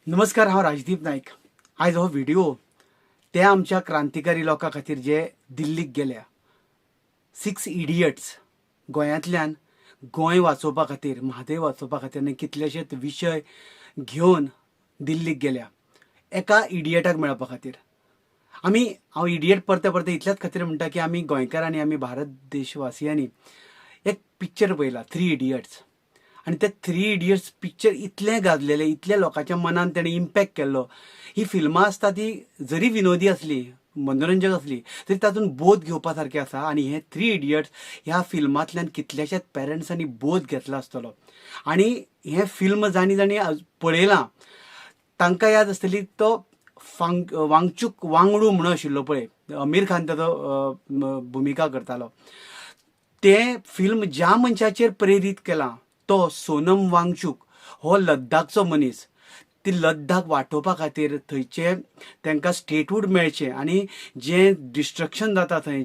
नमस्कार, हांव राजदीप नायक. आयज हो व्हिडिओ त्या आमच्या क्रांतिकारी लोकां खातीर जे दिल्लीक गेल्या. 6 इडियट्स गोंयांतल्यान गोंय वाचोवपा खातीर, म्हादय वाचोवपा खातीर आनी कितलेशेच विशय घेवन दिल्लीक गेल्या एका इडियटाक मेळपा खातीर. हांव इडियट परते परते इतल्याच खातीर म्हणटा की आमी गोंयकारांनी, आमी भारत देशवासियांनी एक पिक्चर पळयला, 3 इडियट्स. आणि ते 3 इडियट्स पिक्चर इतलें गाजलेलें, इतल्या लोकांच्या मनान तेणें इम्पॅक्ट केल्लो. ही फिल्मां आसता ती जरी विनोदी असली, मनोरंजक असली, तरी तातूंत बोध घेवपा सारकें आसा. आनी हे 3 इडियट्स ह्या फिल्मांतल्यान कितल्याशाच पेरंट्सांनी बोध घेतलो आसतलो. आनी हें फिल्म जाणी जाणी पळयलां, तांकां याद आसतली तो वांगचूक वांगडू म्हणून आशिल्लो पळय, आमीर खान ताचो भुमिका करतालो. तें फिल्म ज्या मनशाचेर प्रेरीत केलां तो सोनम वांगचूक हो लद्दाखचो मनीस. ती लद्दाख वांटोवपा खातीर थंयचे तांकां स्टेटहूड मेळचें आनी जें डिस्ट्रक्शन जाता थंय,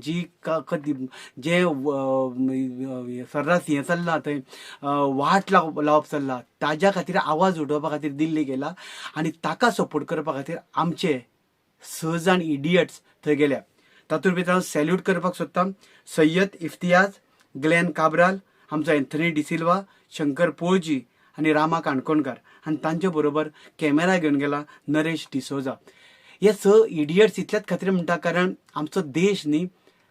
जें सर्रास हें चल्लां थंय, वाट लावप चल्लां, ताज्या खातीर आवाज उठोवपा खातीर दिल्ली गेला. आनी ताका सपोर्ट करपा खातीर आमचे 6 जाण इडियट्स थंय गेल्या. तातूंत भितर हांव सॅल्यूट करपाक सोदतां सय्यद इफ्तियाज, ग्लेन काब्राल, आमचो एंथनी डिसिल्वा, शंकर पोळजी आनी रामा काणकोणकार. आनी तांचे बरोबर कॅमेरा घेवन गेला नरेश डिसोजा. हे 6 इडियट्स इतल्याच खातीर म्हणटा कारण आमचो देश न्ही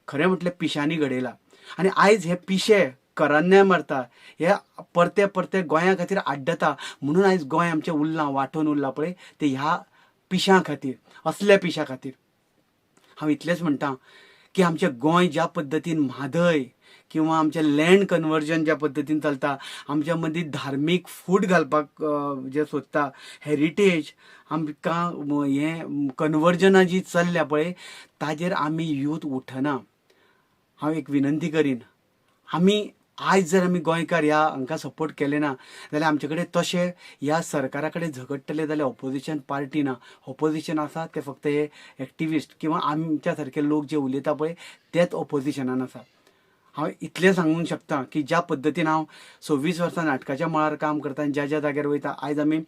खरें म्हटल्यार पिशांनी घडयला. आनी आयज हे पिशे करान्याय मारता, हे परते परते गोंया खातीर आड्डता. म्हणून आयज गोंय आमचें उरलां, वांटून उरलां पळय, ते ह्या पिशां खातीर, असल्या पिशां खातीर. हांव इतलेंच म्हणटां की आमचें गोंय ज्या पद्दतीन म्हादय किंवा आमचें लँड कन्वर्जन ज्या पद्दतीन चलता, आमच्या मदीं धार्मीक फूट घालपाक जे सोदता, हेरिटेज आमकां हें कन्वर्जनां जी चल्ल्या पळय, ताजेर आमी यूथ उठना. हांव एक विनंती करीन, आयज जर आमी गोंयकार ह्या हांकां सपोर्ट केले ना जाल्यार आमचे कडेन तशें ह्या सरकारा कडेन झगडटले जाल्यार ऑपोजिशन पार्टी ना. ऑपोजिशन आसा ते फक्त हे एक्टिविस्ट किंवा आमच्या सारके लोक जे उलयता पळय तेच ऑपोजिशनान आसा. हांव इतलें सांगूंक शकता की ज्या पद्दतीन हांव 26 वर्सां नाटकाच्या मळार काम करता आनी ज्या ज्या जाग्यार वयता, आयज आमी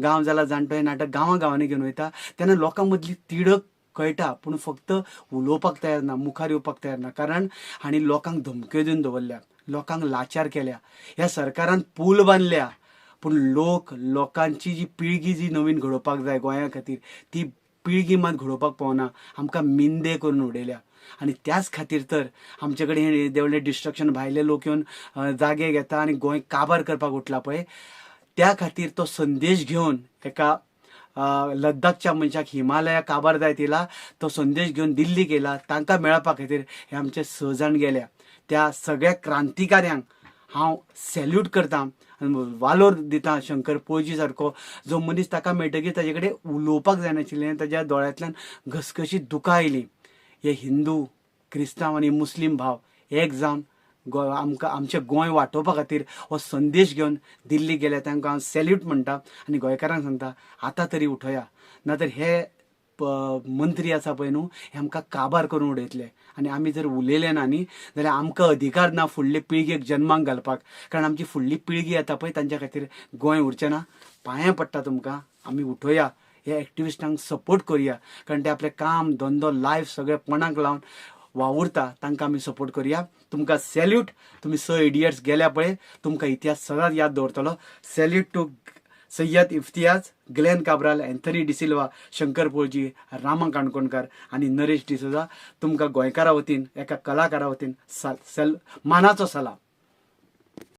गांव जाला जाणटो हें नाटक गांवांनी घेवन वयता, तेन्ना लोकां मदली तिडक कळटा, पूण फक्त उलोवपाक तयार ना, मुखार येवपाक तयार ना. कारण हांणी लोकांक धमक्यो दिवन दवरल्या, लोकांक लाचार केल्या. ह्या सरकारान पूल बांदल्या, पूण लोकांची जी पिळगी जी नवीन घडोवपाक जाय गोंया खातीर, ती पिळगी मात घडोवपाक पावना. आमकां मिंदे करून उडयल्या. आनी त्याच खातीर तर आमचे कडेन हे देवळे डिस्ट्रक्शन भायले लोक येवन जागे घेता आनी गोंय काबार करपाक उठला पळय, त्या खातीर तो संदेश घेवन एका लद्दाखच्या मनशाक हिमालया काबार जायत येयला, तो संदेश घेवन दिल्ली गेला. तांकां मेळपा खातीर हे आमचे 6 जाण गेल्या. त्या सगळ्या क्रांतिकाऱ्यांक हांव सॅल्यूट करतां आनी वालोर दितां. शंकर पोळजी सारको जो मनीस ताका मेळटकीर ताजे कडेन उलोवपाक जायनाशिल्लें, ताज्या दोळ्यांतल्यान घसघशीत दुकां आयलीं. हे हिंदू, क्रिस्तांव आनी मुस्लीम भाव एक जावन आमकां आमचें गोंय वांटोवपा खातीर हो संदेश घेवन दिल्ली गेल्या. तांकां हांव सॅल्यूट म्हणटा आनी गोंयकारांक सांगता, आतां तरी उठया, नातर हे मंत्री आसा पळय न्हू, हे आमकां काबार करून उडयतले. आनी आमी जर उलयले ना न्ही जाल्यार आमकां अधिकार ना फुडले पिळगेक जन्माक घालपाक. कारण आमची फुडली पिळगी येता पळय तांच्या खातीर गोंय उरचें ना. पांयां पडटा तुमकां, आमी उठया, हे एक्टिविस्टांक सपोर्ट करया. कारण ते आपलें काम, धंदो, लायफ सगळें पणाक लावन वावुरता, तांकां आमी सपोर्ट करया. तुमकां सॅल्यूट. तुमी 6 इडियट्स गेल्या पळय, तुमकां इतिहास सदांच याद दवरतलो. सॅल्यूट टू सय्यद इफ्तियाज, ग्लेन काब्राल, एंथनी डिसिल्वा, शंकर पोळजी, रामा काणकोणकार आनी नरेश डिसोजा. तुमकां गोंयकारा वतीन, एका कलाकारा वतीन मानाचो सलाम.